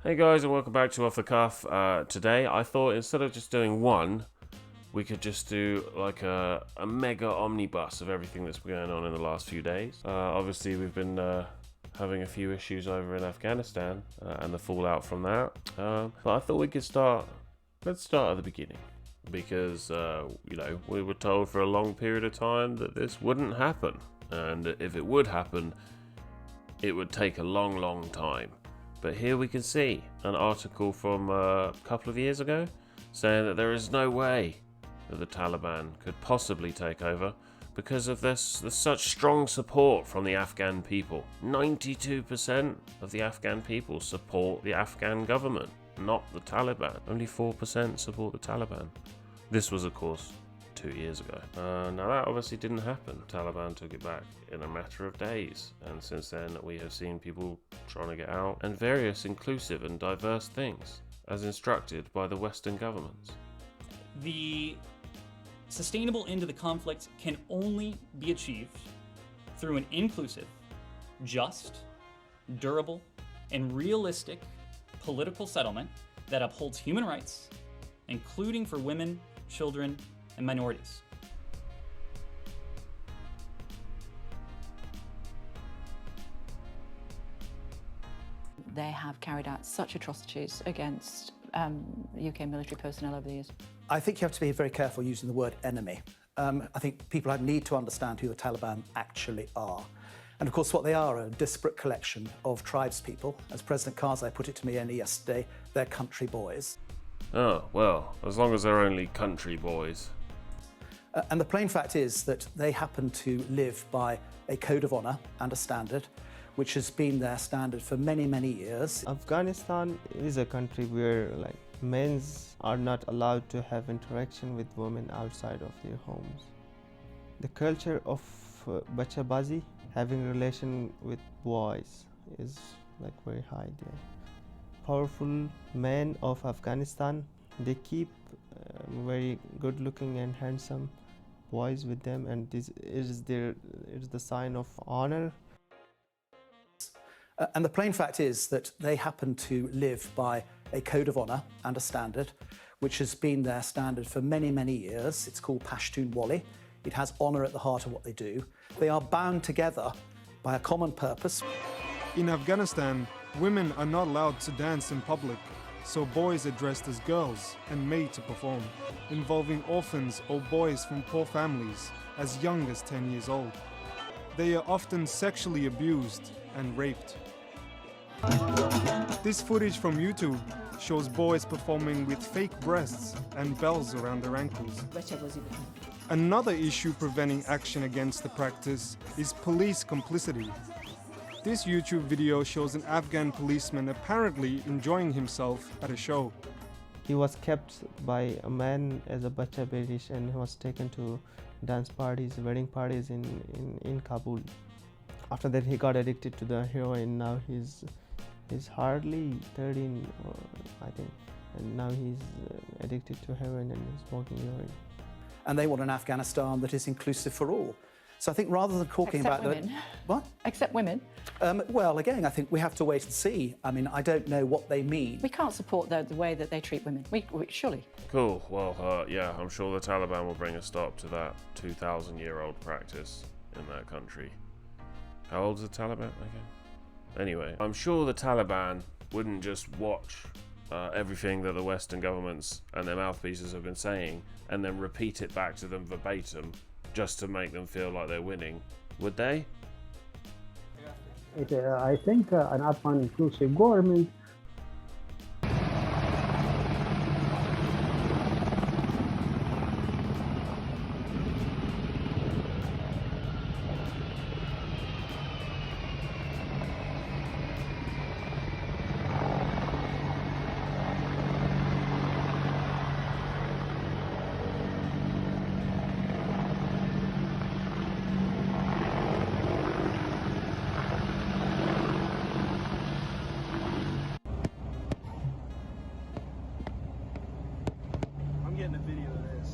Hey guys, and welcome back to Off the Cuff. Today I thought instead of just doing one, we could just do like a mega omnibus of everything that's been going on in the last few days. Obviously we've been having a few issues over in Afghanistan and the fallout from that. But I thought we could let's start at the beginning. Because, we were told for a long period of time that this wouldn't happen. And if it would happen, it would take a long, long time. But here we can see an article from a couple of years ago saying that there is no way that the Taliban could possibly take over because of this. There's such strong support from the Afghan people. 92% of the Afghan people support the Afghan government, not the Taliban. Only 4% support the Taliban. This was, of course, 2 years ago. Now that obviously didn't happen. Taliban took it back in a matter of days, and since then we have seen people trying to get out and various inclusive and diverse things as instructed by the Western governments. The sustainable end to the conflict can only be achieved through an inclusive, just, durable, and realistic political settlement that upholds human rights, including for women, children, and minorities. They have carried out such atrocities against UK military personnel over the years. I think you have to be very careful using the word enemy. I think people need to understand who the Taliban actually are. And of course what they are a disparate collection of tribespeople. As President Karzai put it to me only yesterday, they're country boys. Oh, well, as long as they're only country boys. And the plain fact is that they happen to live by a code of honour and a standard, which has been their standard for many, many years. Afghanistan is a country where men are not allowed to have interaction with women outside of their homes. The culture of bachabazi, having relation with boys, is very high there. Powerful men of Afghanistan, they keep very good looking and handsome boys with them, and this is the sign of honor. And the plain fact is that they happen to live by a code of honour and a standard, which has been their standard for many, many years. It's called Pashtun Wali. It has honour at the heart of what they do. They are bound together by a common purpose. In Afghanistan, women are not allowed to dance in public, so boys are dressed as girls and made to perform, involving orphans or boys from poor families as young as 10 years old. They are often sexually abused and raped. This footage from YouTube shows boys performing with fake breasts and bells around their ankles. Another issue preventing action against the practice is police complicity. This YouTube video shows an Afghan policeman apparently enjoying himself at a show. He was kept by a man as a bacha British, and he was taken to dance parties, wedding parties in Kabul. After that he got addicted to the heroin. Now he's hardly 13, I think, and now he's addicted to heroin and is smoking heroin. And they want an Afghanistan that is inclusive for all. So I think rather than talking Except about women. What? Except women. Well, again, I think we have to wait and see. I mean, I don't know what they mean. We can't support the way that they treat women. We surely. Cool. Well, yeah, I'm sure the Taliban will bring a stop to that 2,000-year-old practice in that country. How old is the Taliban again? Anyway, I'm sure the Taliban wouldn't just watch everything that the Western governments and their mouthpieces have been saying and then repeat it back to them verbatim just to make them feel like they're winning, would they? I think an Afghan inclusive government getting a video of this.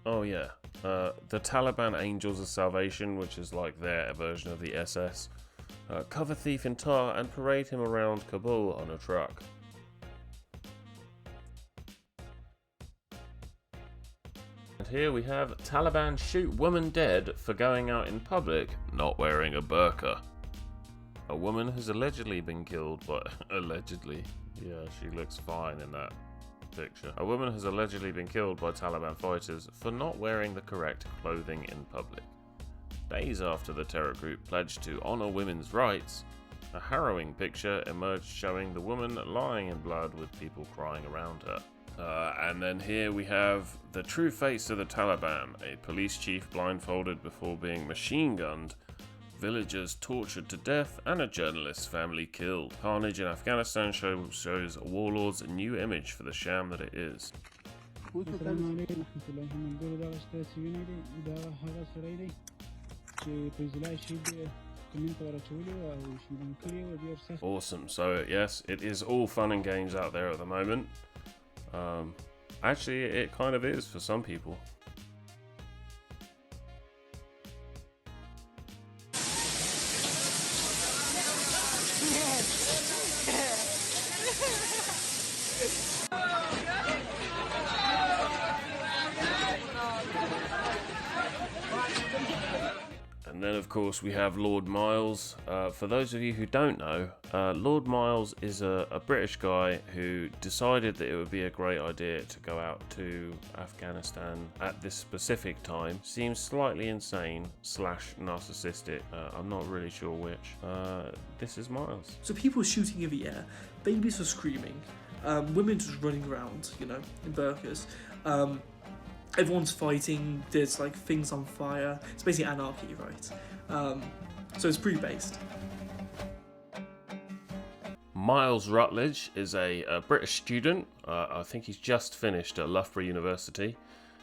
Oh yeah, The Taliban Angels of Salvation, which is like their version of the SS, cover thief in tar and parade him around Kabul on a truck. And here we have Taliban shoot woman dead for going out in public not wearing a burqa. A woman has allegedly been killed by... allegedly. Yeah, she looks fine in that picture. A woman has allegedly been killed by Taliban fighters for not wearing the correct clothing in public. Days after the terror group pledged to honour women's rights, a harrowing picture emerged showing the woman lying in blood with people crying around her. And then here we have the true face of the Taliban, a police chief blindfolded before being machine gunned, villagers tortured to death, and a journalist's family killed. Carnage in Afghanistan shows warlords a new image for the sham that it is. Awesome. So yes, it is all fun and games out there at the moment. Actually, it kind of is for some people. And then of course we have Lord Miles. For those of you who don't know, Lord Miles is a British guy who decided that it would be a great idea to go out to Afghanistan at this specific time. Seems slightly insane / narcissistic. I'm not really sure which. This is Miles. So people were shooting in the air, babies were screaming, women just running around, you know, in burqas. Everyone's fighting, there's like things on fire. It's basically anarchy, right? So it's pretty based. Miles Rutledge is a British student. I think he's just finished at Loughborough University,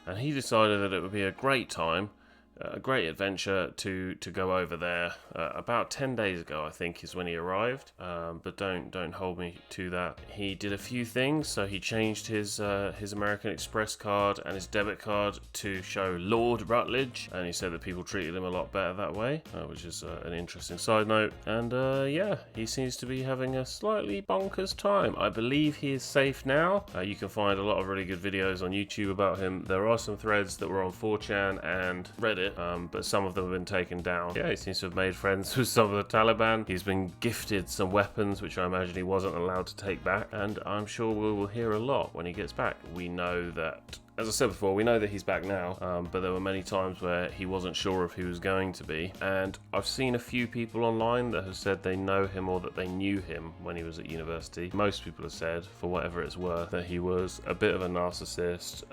and he decided that it would be a great time, a great adventure to go over there. About 10 days ago, I think, is when he arrived. But don't hold me to that. He did a few things. So he changed his American Express card and his debit card to show Lord Rutledge, and he said that people treated him a lot better that way, which is an interesting side note. And yeah, he seems to be having a slightly bonkers time. I believe he is safe now. You can find a lot of really good videos on YouTube about him. There are some threads that were on 4chan and Reddit, but some of them have been taken down. Yeah, he seems to have made friends with some of the Taliban. He's been gifted some weapons, which I imagine he wasn't allowed to take back, and I'm sure we will hear a lot when he gets back. We know that, as I said before, we know that he's back now, but there were many times where he wasn't sure if he was going to be, and I've seen a few people online that have said they know him or that they knew him when he was at university. Most people have said, for whatever it's worth, that he was a bit of a narcissist,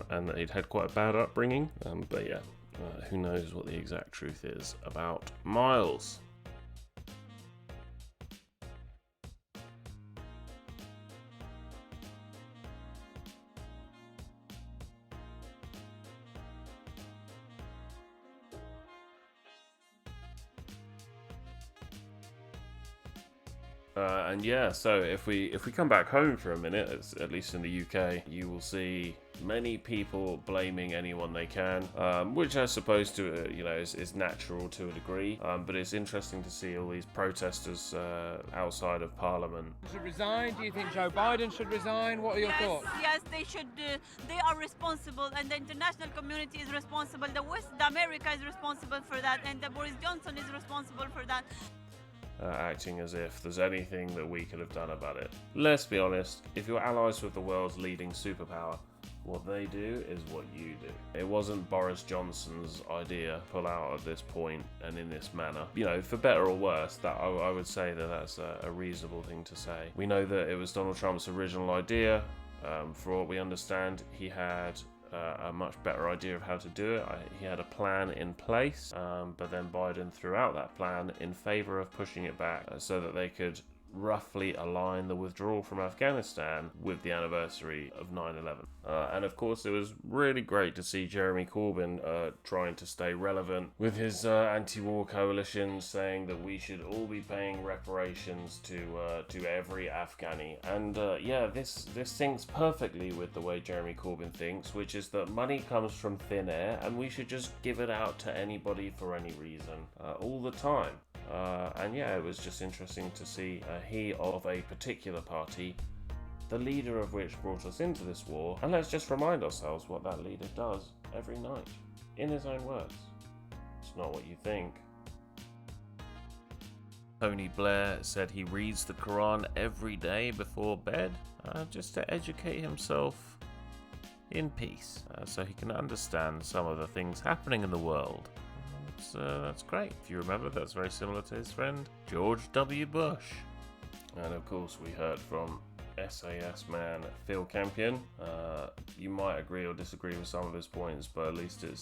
and that he'd had quite a bad upbringing, but yeah. Who knows what the exact truth is about Miles. And yeah, so if we come back home for a minute, at least in the UK, you will see many people blaming anyone they can, which I suppose is natural to a degree. But it's interesting to see all these protesters outside of Parliament. Should resign? Do you think Joe Biden should resign? What are your thoughts? Yes, they should. They are responsible, and the international community is responsible. The West America is responsible for that, and the Boris Johnson is responsible for that. Acting as if there's anything that we could have done about it. Let's be honest, if you're allies with the world's leading superpower, what they do is what you do. It wasn't Boris Johnson's idea to pull out at this point and in this manner. You know, for better or worse, that I would say that that's a reasonable thing to say. We know that it was Donald Trump's original idea. For what we understand, he had a much better idea of how to do it. He had a plan in place, but then Biden threw out that plan in favor of pushing it back so that they could roughly align the withdrawal from Afghanistan with the anniversary of 9/11. And of course, it was really great to see Jeremy Corbyn trying to stay relevant with his anti-war coalition, saying that we should all be paying reparations to every Afghani. And yeah, this syncs perfectly with the way Jeremy Corbyn thinks, which is that money comes from thin air, and we should just give it out to anybody for any reason, all the time. And yeah, it was just interesting to see he of a particular party, the leader of which brought us into this war. And let's just remind ourselves what that leader does every night, in his own words. It's not what you think. Tony Blair said he reads the Quran every day before bed, just to educate himself in peace, so he can understand some of the things happening in the world. That's great. If you remember, that's very similar to his friend George W. Bush. And of course, we heard from SAS man Phil Campion. You might agree or disagree with some of his points, but at least it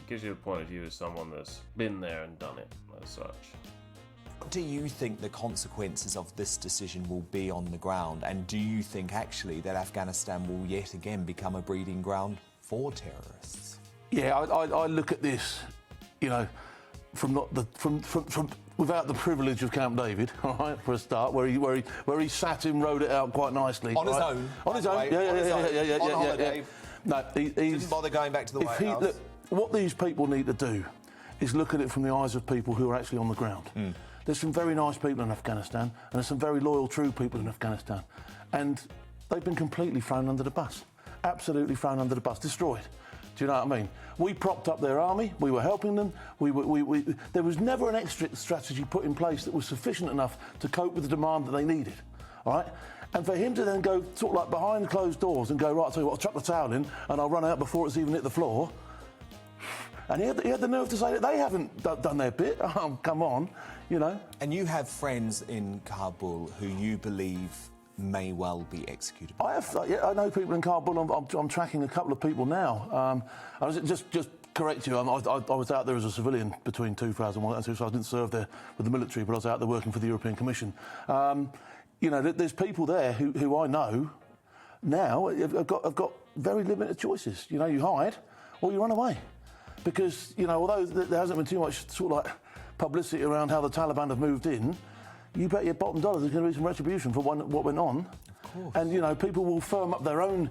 gives you a point of view as someone that's been there and done it as such. What do you think the consequences of this decision will be on the ground? And do you think actually that Afghanistan will yet again become a breeding ground for terrorists? Yeah, I look at this, you know, from without the privilege of Camp David, all right, for a start, where he sat and wrote it out quite nicely. On his own. On his own. Yeah. On holiday. No, he didn't bother going back to the White House. Look, what these people need to do is look at it from the eyes of people who are actually on the ground. There's some very nice people in Afghanistan, and there's some very loyal, true people in Afghanistan, and they've been completely thrown under the bus. Absolutely thrown under the bus, destroyed. Do you know what I mean? We propped up their army, we were helping them, there was never an exit strategy put in place that was sufficient enough to cope with the demand that they needed, all right? And for him to then go sort of like behind closed doors and go, right, I'll tell you what, I'll chuck the towel in and I'll run out before it's even hit the floor. And he had the nerve to say that they haven't done their bit. Oh, come on, you know. And you have friends in Kabul who you believe may well be executed. I know people in Kabul. I'm tracking a couple of people now. I was just correct you. I was out there as a civilian between 2001 and 2002, so I didn't serve there with the military, but I was out there working for the European Commission. You know, there's people there who I know now have got very limited choices. You know, you hide or you run away, because you know, although there hasn't been too much sort of like publicity around how the Taliban have moved in, you bet your bottom dollar there's going to be some retribution for what went on. Of course. And you know, people will firm up their own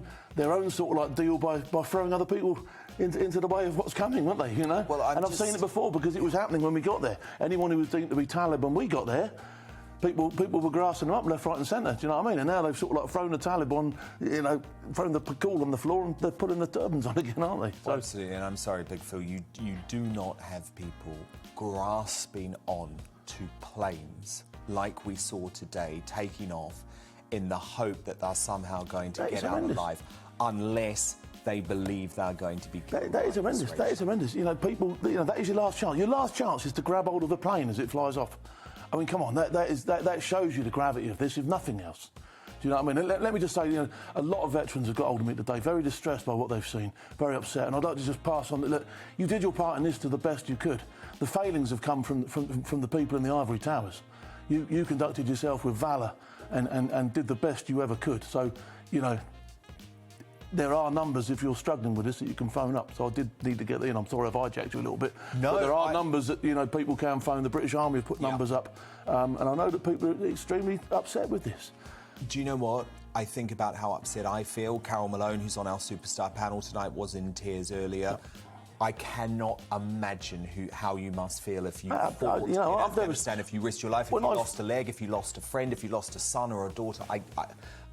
sort of like deal by throwing other people into the way of what's coming, won't they? You know. Well, I've seen it before because it was happening when we got there. Anyone who was deemed to be Taliban when we got there, people were grassing them up left, right, and centre. Do you know what I mean? And now they've sort of like thrown the Taliban, you know, thrown the cool on the floor, and they're putting the turbans on again, aren't they? So, absolutely. And I'm sorry, Big Phil, you do not have people grasping on to planes like we saw today, taking off in the hope that they're somehow going to get out alive, unless they believe they're going to be killed. That is horrendous. That is horrendous. You know, people. You know, that is your last chance. Your last chance is to grab hold of a plane as it flies off. I mean, come on. That shows you the gravity of this, if nothing else. Do you know what I mean? Let me just say, you know, a lot of veterans have got hold of me today, very distressed by what they've seen, very upset, and I'd like to just pass on that. Look, you did your part in this to the best you could. The failings have come from the people in the ivory towers. You conducted yourself with valour and did the best you ever could. So, you know, there are numbers, if you're struggling with this, that you can phone up. So I did need to get in. I'm sorry I've hijacked you a little bit. No, but there are numbers that, you know, people can phone. The British Army have put numbers up. And I know that people are extremely upset with this. Do you know what? I think about how upset I feel. Carol Malone, who's on our Superstar panel tonight, was in tears earlier. I cannot imagine how you must feel if you fought in Afghanistan, if you risked your life, if you lost a leg, if you lost a friend, if you lost a son or a daughter. I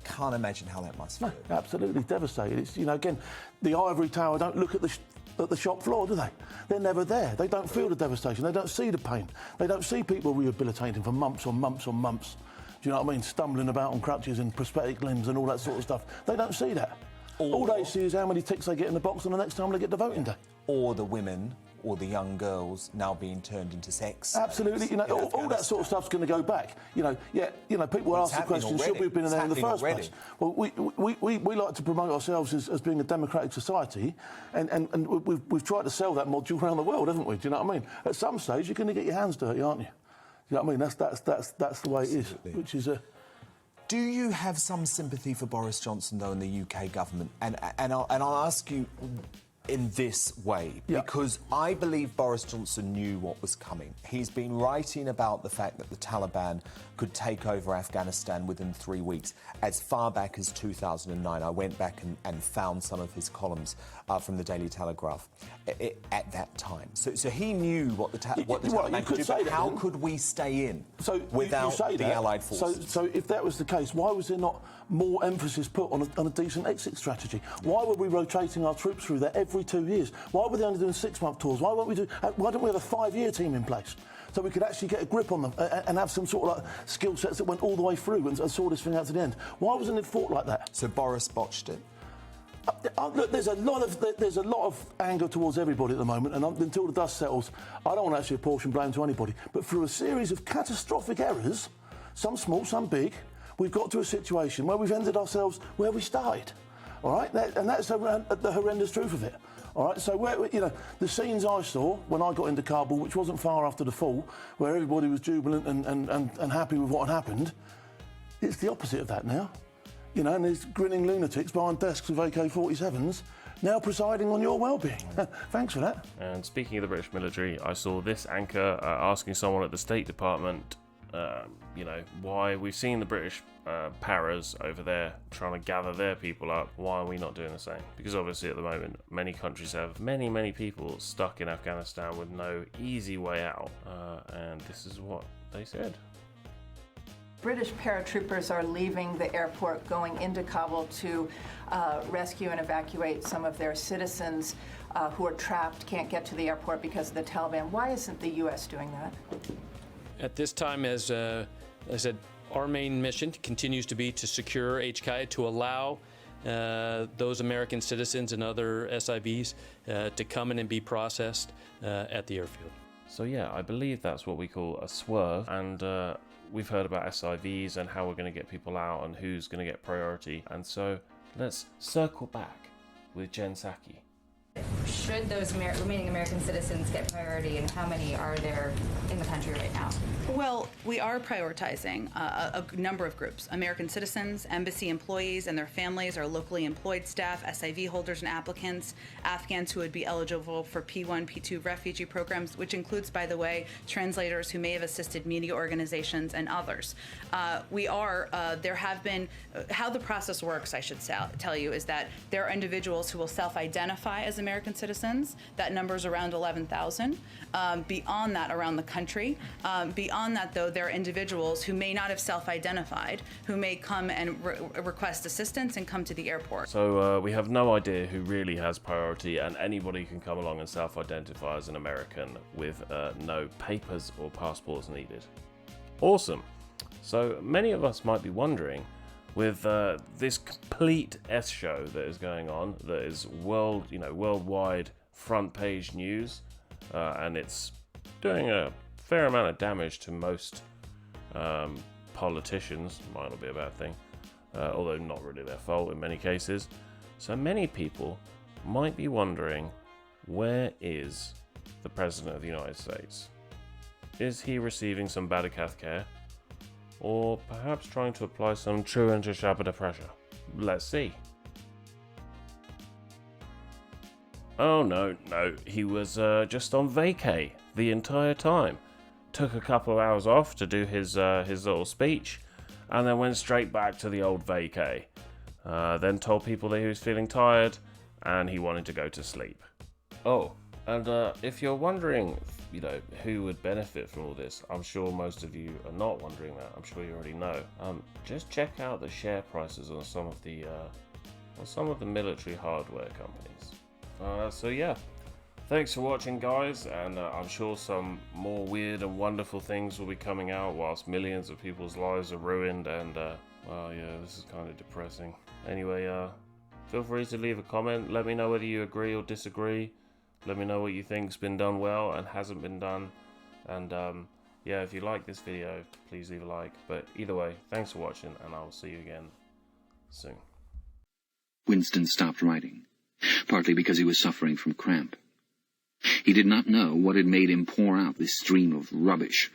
can't imagine how that must feel. No, absolutely devastated. It's, you know, again, the ivory tower don't look at the shop floor, do they? They're never there. They don't feel the devastation. They don't see the pain. They don't see people rehabilitating for months on months on months. Do you know what I mean? Stumbling about on crutches and prosthetic limbs and all that sort of stuff. They don't see that. All they see is how many ticks they get in the box and the next time they get to voting day. Or the women or the young girls now being turned into sex. Absolutely, you know, all that sort of stuff's going to go back. You know, people ask the question, should we have been in there in the first place? Well, we like to promote ourselves as being a democratic society, and we've tried to sell that module around the world, haven't we? Do you know what I mean? At some stage, you're going to get your hands dirty, aren't you? You know what I mean? That's the way it is, which is a... Do you have some sympathy for Boris Johnson, though, in the UK government? And I'll ask you in this way, because I believe Boris Johnson knew what was coming. He's been writing about the fact that the Taliban could take over Afghanistan within 3 weeks. As far back as 2009, I went back and found some of his columns from the Daily Telegraph at that time. So he knew what the Taliban could do, but how could we stay in without the Allied forces? So if that was the case, why was there not more emphasis put on a decent exit strategy? Why were we rotating our troops through there every 2 years? Why were they only doing 6-month tours? Why don't we have a 5-year team in place so we could actually get a grip on them and have some sort of skill sets that went all the way through and saw this thing out to the end? Why wasn't it fought like that? So Boris botched it. Look, there's a lot of anger towards everybody at the moment, and until the dust settles, I don't want to actually apportion blame to anybody. But through a series of catastrophic errors, some small, some big, we've got to a situation where we've ended ourselves where we started. All right, and that's the horrendous truth of it. All right, so the scenes I saw when I got into Kabul, which wasn't far after the fall, where everybody was jubilant and happy with what had happened, it's the opposite of that now. You know, and there's grinning lunatics behind desks with AK-47s now presiding on your well-being. Thanks for that. And speaking of the British military, I saw this anchor asking someone at the State Department, why we've seen the British paras over there trying to gather their people up. Why are we not doing the same? Because obviously at the moment, many countries have many people stuck in Afghanistan with no easy way out. And this is what they said. British paratroopers are leaving the airport, going into Kabul to rescue and evacuate some of their citizens who are trapped, can't get to the airport because of the Taliban. Why isn't the U.S. doing that? At this time, as I said, our main mission continues to be to secure HKI, to allow those American citizens and other SIVs to come in and be processed at the airfield. So yeah, I believe that's what we call a swerve, and we've heard about SIVs and how we're going to get people out and who's going to get priority. And so let's circle back with Jen Psaki. Should those remaining American citizens get priority, and how many are there in the country right now? Well, we are prioritizing a number of groups. American citizens, embassy employees and their families, our locally employed staff, SIV holders and applicants, Afghans who would be eligible for P1, P2 refugee programs, which includes, by the way, translators who may have assisted media organizations and others. There have been, how the process works, I should tell you, is that there are individuals who will self-identify as American citizens. That number is around 11,000. Beyond that, around the country. Beyond that, though, there are individuals who may not have self-identified, who may come and request assistance and come to the airport. So we have no idea who really has priority, and anybody can come along and self-identify as an American with no papers or passports needed. Awesome. So many of us might be wondering, with this complete S show that is going on, that is worldwide front page news, and it's doing a fair amount of damage to most politicians. Might not be a bad thing, although not really their fault in many cases. So many people might be wondering, where is the President of the United States? Is he receiving some Badacath care? Or perhaps trying to apply some true anti-Shabada pressure? Let's see. Oh no, he was just on vacay the entire time. Took a couple of hours off to do his little speech, and then went straight back to the old vacay. Then told people that he was feeling tired, and he wanted to go to sleep. Oh, and if you're wondering, who would benefit from all this, I'm sure most of you are not wondering that. I'm sure you already know. Just check out the share prices on some of the military hardware companies. So yeah, thanks for watching, guys, and I'm sure some more weird and wonderful things will be coming out whilst millions of people's lives are ruined, and well, yeah, this is kind of depressing. Anyway, feel free to leave a comment. Let me know whether you agree or disagree. Let me know what you think's been done well and hasn't been done. And yeah, if you like this video, please leave a like. But either way, thanks for watching, and I will see you again soon. Winston stopped writing, partly because he was suffering from cramp. He did not know what had made him pour out this stream of rubbish